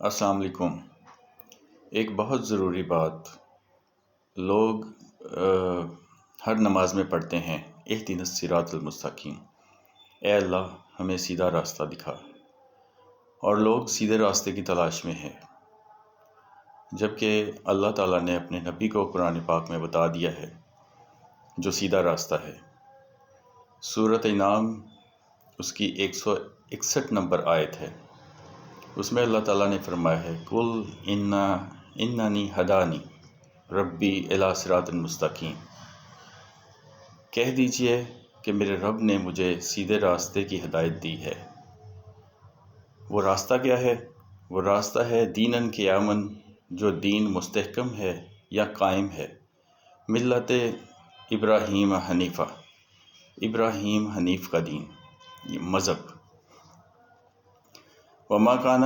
السلام علیکم۔ ایک بہت ضروری بات لوگ ہر نماز میں پڑھتے ہیں، اہدنا الصراط المستقیم، اے اللہ ہمیں سیدھا راستہ دکھا، اور لوگ سیدھے راستے کی تلاش میں ہیں، جبکہ اللہ تعالیٰ نے اپنے نبی کو قرآن پاک میں بتا دیا ہے جو سیدھا راستہ ہے۔ سورۃ انعام اس کی 161 نمبر آیت ہے۔ اس میں اللہ تعالیٰ نے فرمایا ہے قُلْ اِنَّنِی ہَدَانِی رَبِّی اِلیٰ صِرَاطٍ مُسْتَقِیم، کہہ دیجئے کہ میرے رب نے مجھے سیدھے راستے کی ہدایت دی ہے۔ وہ راستہ کیا ہے؟ وہ راستہ ہے دیناً قیاماً، جو دین مستحکم ہے یا قائم ہے، ملت ابراہیم حنیفہ، ابراہیم حنیف کا دین، یہ مذہب۔ وَمَا كَانَ